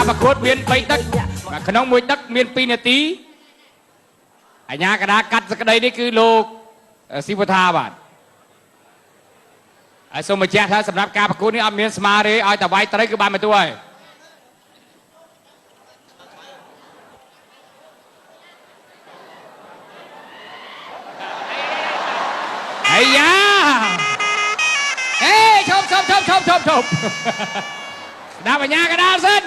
ប្រកួតមាន3ទឹកក្នុងមួយទឹកមាន2នាទីអញ្ញាកដាកាត់សក្តីនេះគឺលោកស៊ីវថាបាទហើយសូមបញ្ជាក់ថាសម្រាប់ការប្រកួតនេះអត់មានស្មារតីឲ្យតែវាយត្រីគឺបានមកទួហើយអាយ៉ាហេឈប់ដាក់បញ្ញាកដាសិន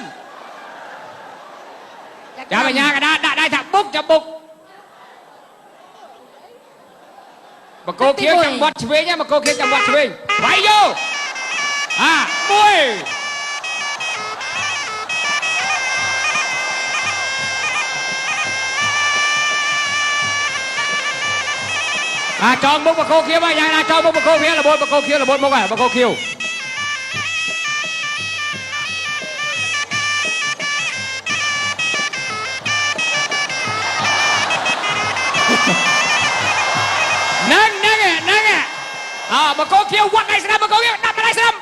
ចាំបញ្ញាកដាដាក់ដៃថាបុកចាំបុកបកគោខៀវចាំវត្តឆ្វេងបកគោខៀវចាំវត្តឆ្វេងវាយយកមួយចងមុខបកគោខៀវយ៉ាងណាចងមុខបកគោខៀវរបូតបកគោខៀវរបូតមុខបកគោខៀវហ្នឹងបកគោខៀវវត្តដៃស្ដាំបកគោខៀវដាក់ដៃស្ដាំ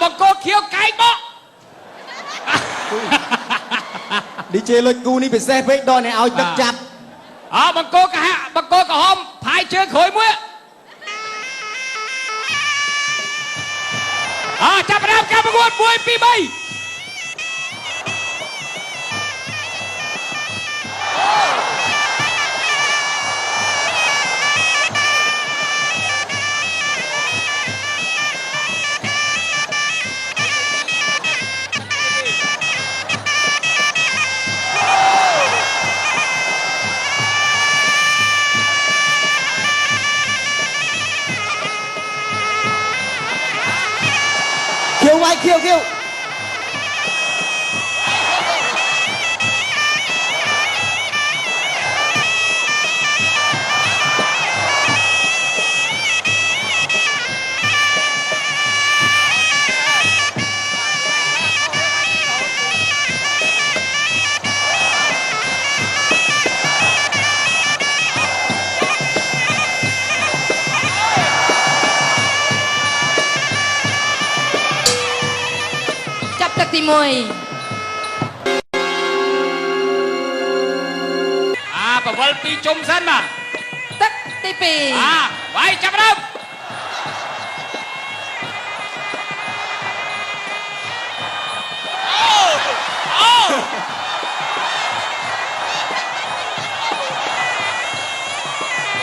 បកគោខៀវកែងបកឌីជេលុចគូនេះពិសេសពេកដល់អ្នកឲ្យទឹកចាប់បកគោក្រហមផាយជើងក្រួយមួយចាប់ដើមការប្រកួត1 2 3វាយខៀវចាប់ទឹកទី1បវលពីជុំសិនបាទទឹកទី2វាយចាប់ដើម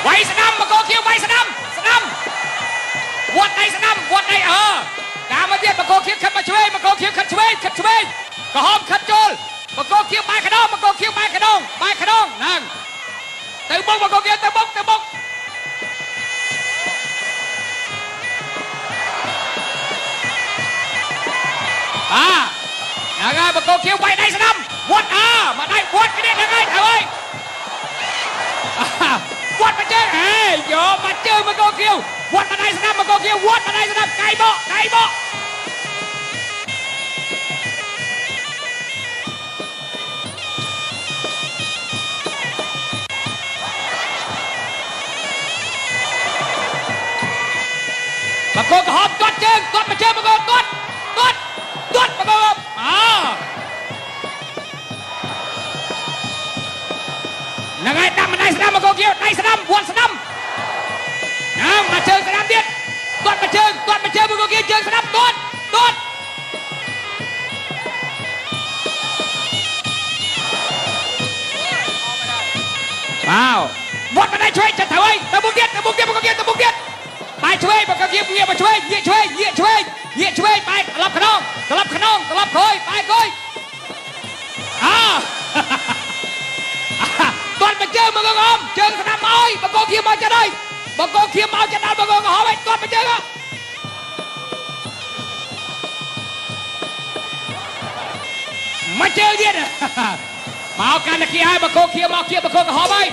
វាយស្ដាំបកគោខៀវវាយស្ដាំវត្តដៃស្ដាំវត្តដៃតាមមកទៀតបកគោខៀវខិតមកឆ្វេងបកគោខៀវខិតឆ្វេងក្រហមខិតចូលបកគោខៀវបែរខ្នងហ្នឹងទៅបុកបកគោខៀវទៅបុកហ្នឹងហើយបកគោខៀវវាយដៃស្ដាំវត្តមកដៃវត្តគ្នាហ្នឹងហើយទៅហើយវត្តមកជើងយកមកជើងបកគោខៀវវត្តមកដៃស្ដាំបកគោខៀវវត្តមកដៃស្ដាំកៃបកបកគោក្រហមទាត់ជើងមកជើងបកគោទាត់បកគោហ្នឹងហើយដាក់មកដៃស្ដាំបកគោខៀវដៃស្ដាំវត្តស្ដាំមកជើងស្ដាំទៀតទាត់មកជើងបកគោខៀវជើងស្ដាំទាត់វត្តមកដៃឆ្វេងចិត្តទៅហើយទៅមុខទៀតបកគោខៀវបាយឆ្វេងបកគោខៀវងាកមកឆ្វេងងាកឆ្វេងបាយត្រឡប់ខ្នងត្រឡប់ក្រោយបាយក្រោយទាត់មកជើងមកក្រហមជើងស្ដាំមកបកគោខៀវមកចិត្តហើយបកគោខៀវមកចិត្តដល់បកគោក្រហមហើយទាត់មកជើងមកជើងទៀតមកកាន់តែគៀហើយបកគោខៀវមកគៀបកគោក្រហមហើយ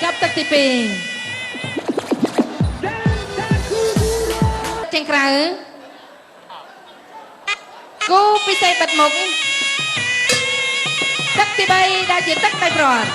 ចាប់ទឹកទី2ចេញក្រៅគូពិសេសបិទមុខទឹកទី3ដែលជាទឹកដៃប្រត់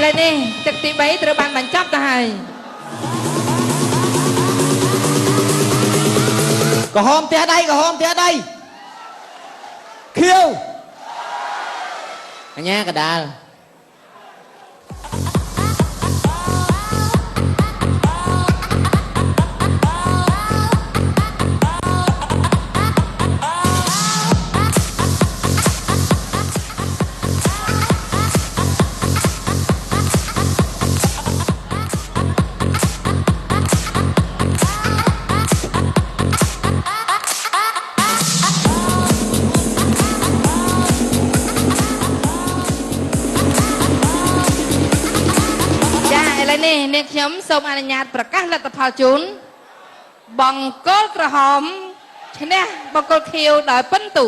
ឡូវនេះទឹកទី3ត្រូវបានបញ្ចប់ទៅហើយ ក្រហមផ្ទះដៃក្រហមផ្ទះដៃខៀវអញ្ញាកដាល នេះនាងខ្ញុំសូមអនុញ្ញាតប្រកាសលទ្ធផលជូនបង្គោលក្រហមឈ្នះបង្គោលខៀវដោយពិន្ទុ